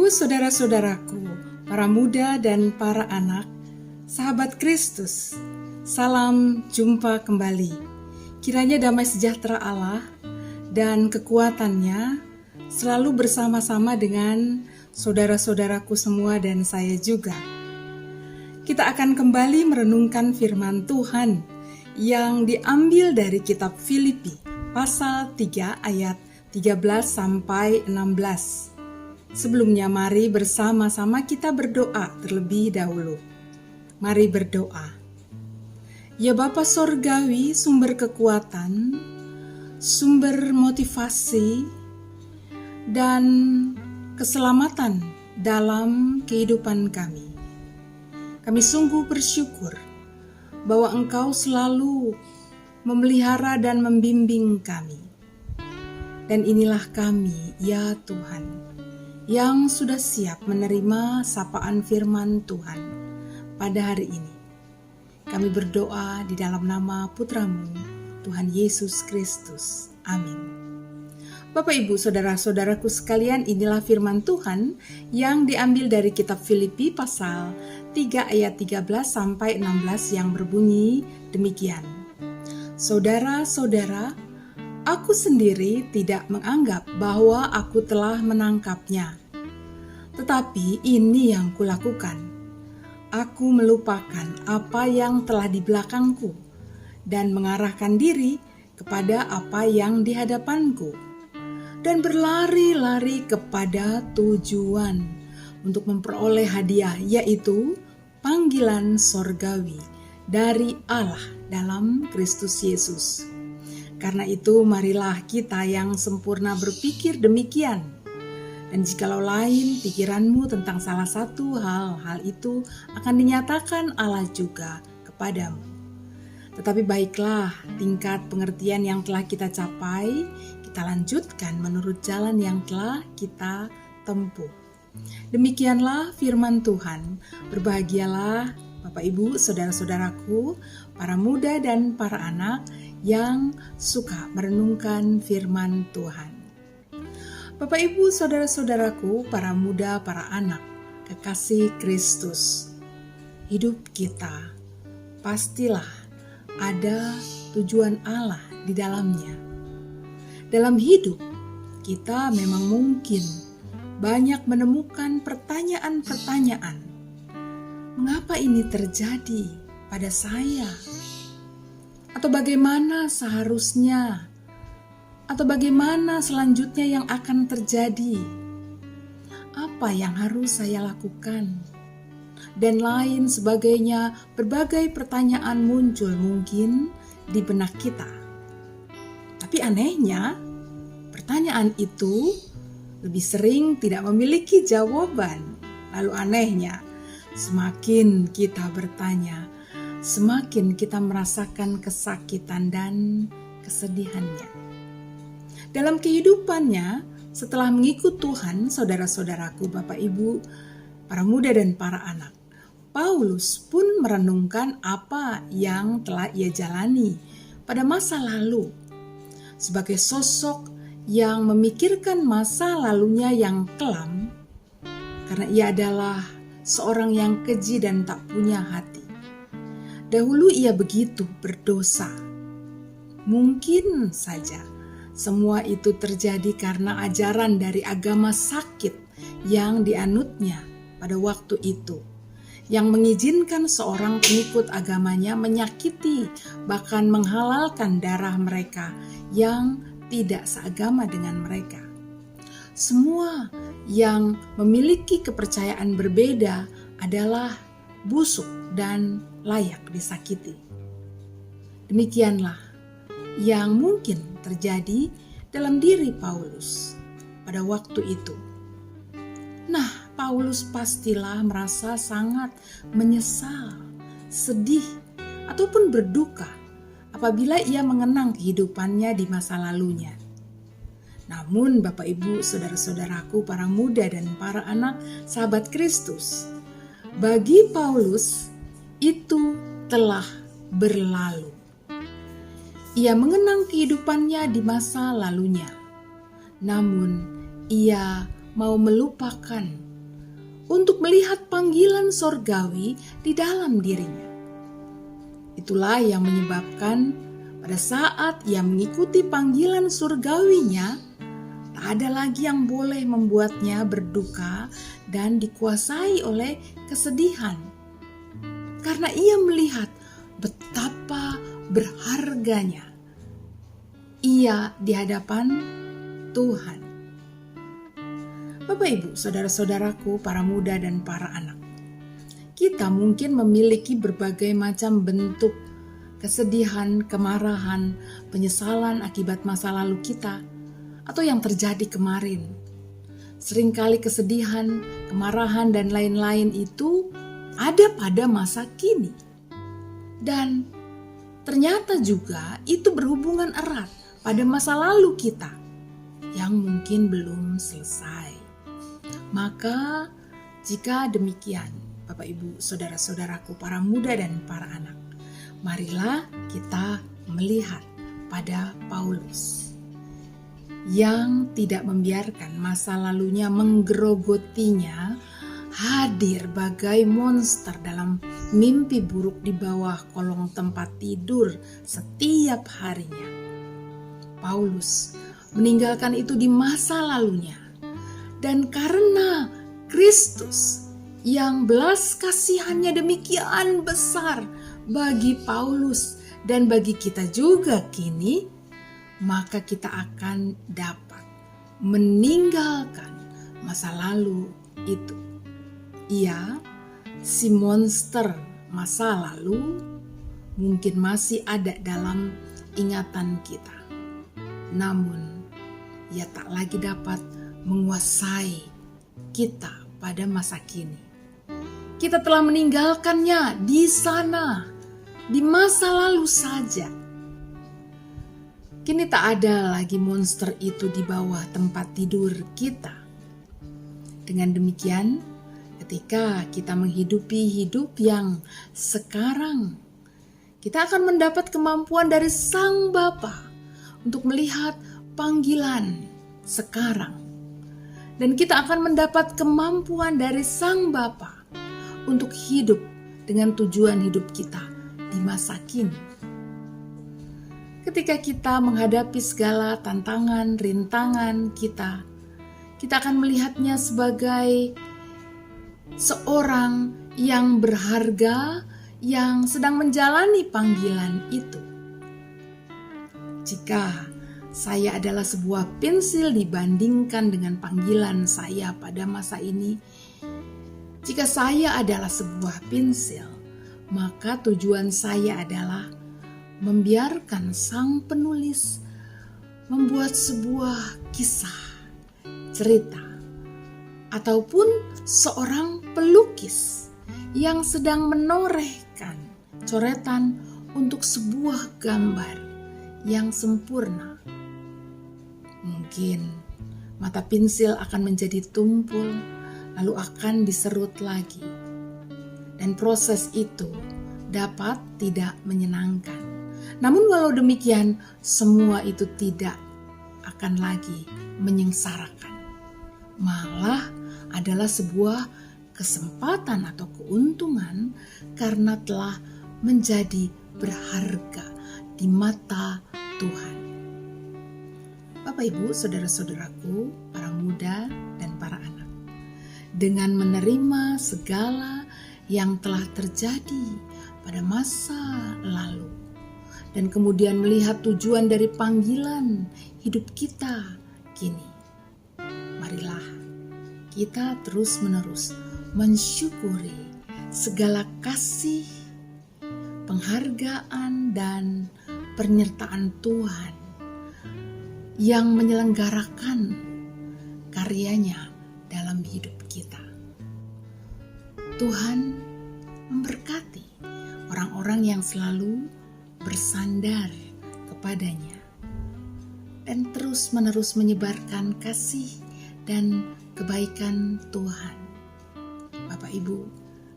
Ibu, saudara-saudaraku, para muda dan para anak, sahabat Kristus, salam jumpa kembali. Kiranya damai sejahtera Allah dan kekuatannya selalu bersama-sama dengan saudara-saudaraku semua dan saya juga. Kita akan kembali merenungkan firman Tuhan yang diambil dari kitab Filipi, pasal 3 ayat 13 sampai 16. Sebelumnya mari bersama-sama kita berdoa terlebih dahulu. Mari berdoa. Ya Bapa Sorgawi, sumber kekuatan, sumber motivasi, dan keselamatan dalam kehidupan kami. Kami sungguh bersyukur bahwa Engkau selalu memelihara dan membimbing kami. Dan inilah kami, ya Tuhan, yang sudah siap menerima sapaan firman Tuhan pada hari ini. Kami berdoa di dalam nama Putra-Mu, Tuhan Yesus Kristus. Amin. Bapak, Ibu, saudara-saudaraku sekalian, inilah firman Tuhan yang diambil dari kitab Filipi pasal 3 ayat 13 sampai 16 yang berbunyi demikian. Saudara-saudara, aku sendiri tidak menganggap bahwa aku telah menangkapnya. Tetapi ini yang kulakukan. Aku melupakan apa yang telah di belakangku dan mengarahkan diri kepada apa yang di hadapanku. Dan berlari-lari kepada tujuan untuk memperoleh hadiah, yaitu panggilan sorgawi dari Allah dalam Kristus Yesus. Karena itu marilah kita yang sempurna berpikir demikian. Dan jikalau lain pikiranmu tentang salah satu hal itu akan dinyatakan Allah juga kepadamu. Tetapi baiklah, tingkat pengertian yang telah kita capai, kita lanjutkan menurut jalan yang telah kita tempuh. Demikianlah firman Tuhan. Berbahagialah Bapak Ibu, saudara-saudaraku, para muda dan para anak yang suka merenungkan firman Tuhan. Bapak, Ibu, saudara-saudaraku, para muda, para anak, kekasih Kristus, hidup kita pastilah ada tujuan Allah di dalamnya. Dalam hidup kita memang mungkin banyak menemukan pertanyaan-pertanyaan. Mengapa ini terjadi pada saya? Atau bagaimana seharusnya? Atau bagaimana selanjutnya yang akan terjadi? Apa yang harus saya lakukan? Dan lain sebagainya, berbagai pertanyaan muncul mungkin di benak kita. Tapi anehnya, pertanyaan itu lebih sering tidak memiliki jawaban. Lalu anehnya, semakin kita bertanya, semakin kita merasakan kesakitan dan kesedihannya. Dalam kehidupannya, setelah mengikut Tuhan, saudara-saudaraku, Bapak Ibu, para muda dan para anak, Paulus pun merenungkan apa yang telah ia jalani pada masa lalu. Sebagai sosok yang memikirkan masa lalunya yang kelam, karena ia adalah seorang yang keji dan tak punya hati. Dahulu ia begitu berdosa. Mungkin saja semua itu terjadi karena ajaran dari agama sakit yang dianutnya pada waktu itu, yang mengizinkan seorang pengikut agamanya menyakiti, bahkan menghalalkan darah mereka yang tidak seagama dengan mereka. Semua yang memiliki kepercayaan berbeda adalah busuk dan layak disakiti. Demikianlah yang mungkin terjadi dalam diri Paulus pada waktu itu. Nah, Paulus pastilah merasa sangat menyesal, sedih, ataupun berduka apabila ia mengenang kehidupannya di masa lalunya. Namun Bapak Ibu, saudara-saudaraku, para muda dan para anak sahabat Kristus, bagi Paulus itu telah berlalu. Ia mengenang kehidupannya di masa lalunya. Namun ia mau melupakan untuk melihat panggilan sorgawi di dalam dirinya. Itulah yang menyebabkan pada saat ia mengikuti panggilan surgawinya, tak ada lagi yang boleh membuatnya berduka dan dikuasai oleh kesedihan. Karena ia melihat betapa berharganya ia di hadapan Tuhan. Bapak, Ibu, saudara-saudaraku, para muda dan para anak, kita mungkin memiliki berbagai macam bentuk kesedihan, kemarahan, penyesalan akibat masa lalu kita atau yang terjadi kemarin. Seringkali kesedihan, kemarahan, dan lain-lain itu ada pada masa kini. Dan ternyata juga itu berhubungan erat pada masa lalu kita yang mungkin belum selesai. Maka jika demikian, Bapak, Ibu, saudara-saudaraku, para muda dan para anak, marilah kita melihat pada Paulus yang tidak membiarkan masa lalunya menggerogotinya, hadir bagai monster dalam mimpi buruk di bawah kolong tempat tidur setiap harinya. Paulus meninggalkan itu di masa lalunya, dan karena Kristus yang belas kasihannya demikian besar bagi Paulus dan bagi kita juga kini, maka kita akan dapat meninggalkan masa lalu itu. Ia, si monster masa lalu, mungkin masih ada dalam ingatan kita. Namun, ia tak lagi dapat menguasai kita pada masa kini. Kita telah meninggalkannya di sana, di masa lalu saja. Kini tak ada lagi monster itu di bawah tempat tidur kita. Dengan demikian, ketika kita menghidupi hidup yang sekarang, kita akan mendapat kemampuan dari Sang Bapa untuk melihat panggilan sekarang. Dan kita akan mendapat kemampuan dari Sang Bapa untuk hidup dengan tujuan hidup kita di masa kini. Ketika kita menghadapi segala tantangan, rintangan kita akan melihatnya sebagai seorang yang berharga, yang sedang menjalani panggilan itu. Jika saya adalah sebuah pensil dibandingkan dengan panggilan saya pada masa ini, jika saya adalah sebuah pensil, maka tujuan saya adalah membiarkan sang penulis membuat sebuah kisah, cerita, ataupun seorang pelukis yang sedang menorehkan coretan untuk sebuah gambar yang sempurna. Mungkin mata pensil akan menjadi tumpul, lalu akan diserut lagi. Dan proses itu dapat tidak menyenangkan. Namun walau demikian, semua itu tidak akan lagi menyengsarakan. Malah adalah sebuah kesempatan atau keuntungan karena telah menjadi berharga di mata Tuhan. Bapak, Ibu, saudara-saudaraku, para muda dan para anak, dengan menerima segala yang telah terjadi pada masa lalu dan kemudian melihat tujuan dari panggilan hidup kita kini, marilah kita terus-menerus mensyukuri segala kasih, penghargaan, dan penyertaan Tuhan yang menyelenggarakan karyanya dalam hidup kita. Tuhan memberkati orang-orang yang selalu bersandar kepadanya dan terus-menerus menyebarkan kasih dan kebaikan Tuhan. Bapak, Ibu,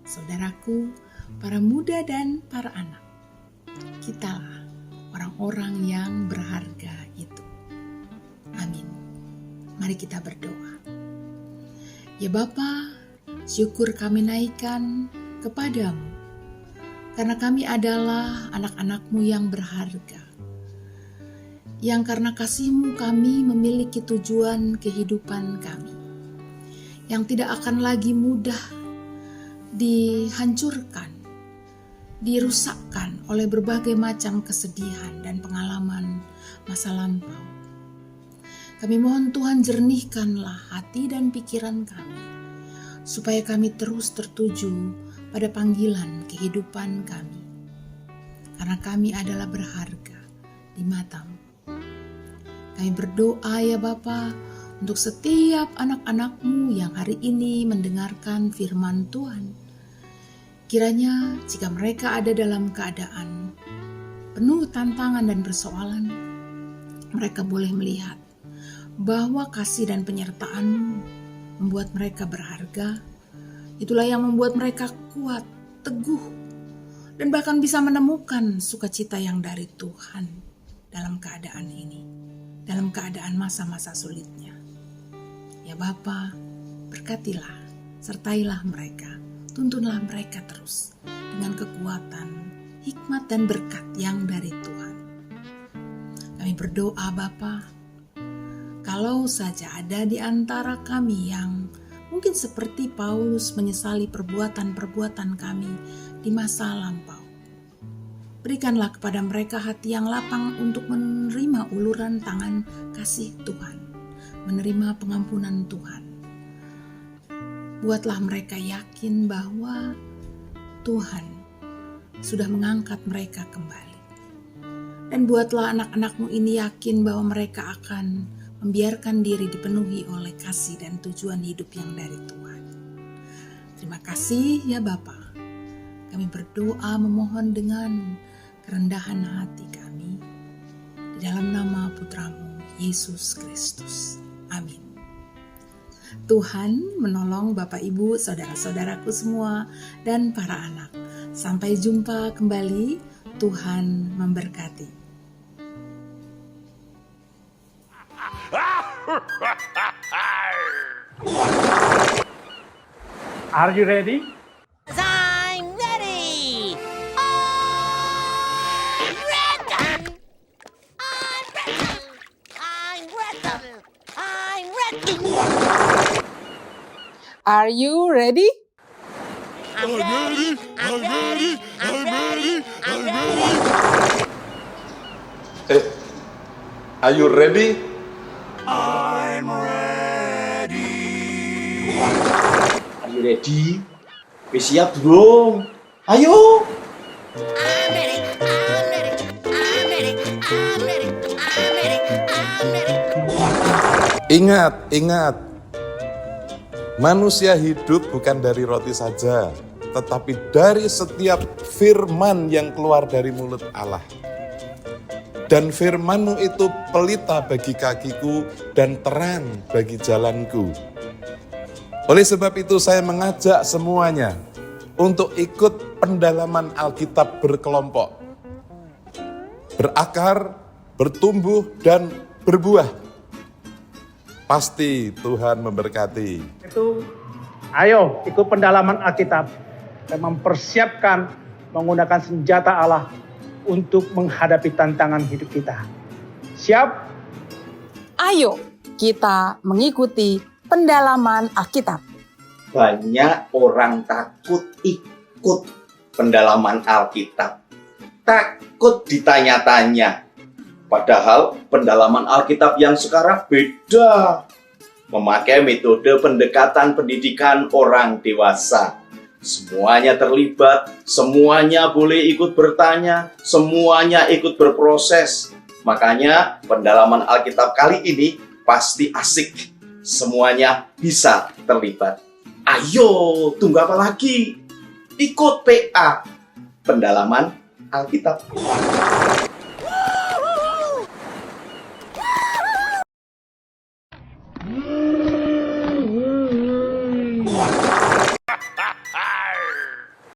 saudaraku, para muda dan para anak, kitalah orang-orang yang berharga itu. Amin. Mari kita berdoa. Ya Bapa, syukur kami naikkan kepadamu, karena kami adalah anak-anak-Mu yang berharga, yang karena kasih-Mu kami memiliki tujuan kehidupan kami, yang tidak akan lagi mudah dihancurkan, dirusakkan oleh berbagai macam kesedihan dan pengalaman masa lampau. Kami mohon Tuhan, jernihkanlah hati dan pikiran kami, supaya kami terus tertuju pada panggilan kehidupan kami, karena kami adalah berharga di mata-Mu. Kami berdoa ya Bapa, untuk setiap anak-anak-Mu yang hari ini mendengarkan firman Tuhan. Kiranya jika mereka ada dalam keadaan penuh tantangan dan persoalan, mereka boleh melihat bahwa kasih dan penyertaan-Mu membuat mereka berharga. Itulah yang membuat mereka kuat, teguh, dan bahkan bisa menemukan sukacita yang dari Tuhan dalam keadaan ini, dalam keadaan masa-masa sulitnya. Ya Bapa, berkatilah, sertailah mereka, tuntunlah mereka terus dengan kekuatan, hikmat dan berkat yang dari Tuhan. Kami berdoa Bapa, kalau saja ada di antara kami yang mungkin seperti Paulus menyesali perbuatan-perbuatan kami di masa lampau, berikanlah kepada mereka hati yang lapang untuk menerima uluran tangan kasih Tuhan, menerima pengampunan Tuhan. Buatlah mereka yakin bahwa Tuhan sudah mengangkat mereka kembali. Dan buatlah anak-anak-Mu ini yakin bahwa mereka akan membiarkan diri dipenuhi oleh kasih dan tujuan hidup yang dari Tuhan. Terima kasih ya Bapa. Kami berdoa memohon dengan kerendahan hati kami, di dalam nama Putra-Mu Yesus Kristus. Amin. Tuhan menolong Bapak Ibu, saudara-saudaraku semua, dan para anak. Sampai jumpa kembali. Tuhan memberkati. Are you ready? I'm ready! I'm ready! I'm ready! I'm ready! Are you ready? I'm ready! I'm ready! I'm ready! I'm ready! Hey, are you ready? Are you ready? Wis siap belum? Ayo! I'm ready! I'm ready! I'm ready! I'm ready! I'm ready! I'm ready! Ingat, manusia hidup bukan dari roti saja, tetapi dari setiap firman yang keluar dari mulut Allah. Dan firman-Mu itu pelita bagi kakiku dan terang bagi jalanku. Oleh sebab itu saya mengajak semuanya untuk ikut pendalaman Alkitab berkelompok. Berakar, bertumbuh, dan berbuah. Pasti Tuhan memberkati. Itu, ayo ikut pendalaman Alkitab dan mempersiapkan menggunakan senjata Allah untuk menghadapi tantangan hidup kita. Siap? Ayo kita mengikuti pendalaman Alkitab. Banyak orang takut ikut pendalaman Alkitab. Takut ditanya-tanya. Padahal pendalaman Alkitab yang sekarang beda. Memakai metode pendekatan pendidikan orang dewasa. Semuanya terlibat, semuanya boleh ikut bertanya, semuanya ikut berproses. Makanya pendalaman Alkitab kali ini pasti asik. Semuanya bisa terlibat. Ayo, tunggu apa lagi? Ikut PA, pendalaman Alkitab.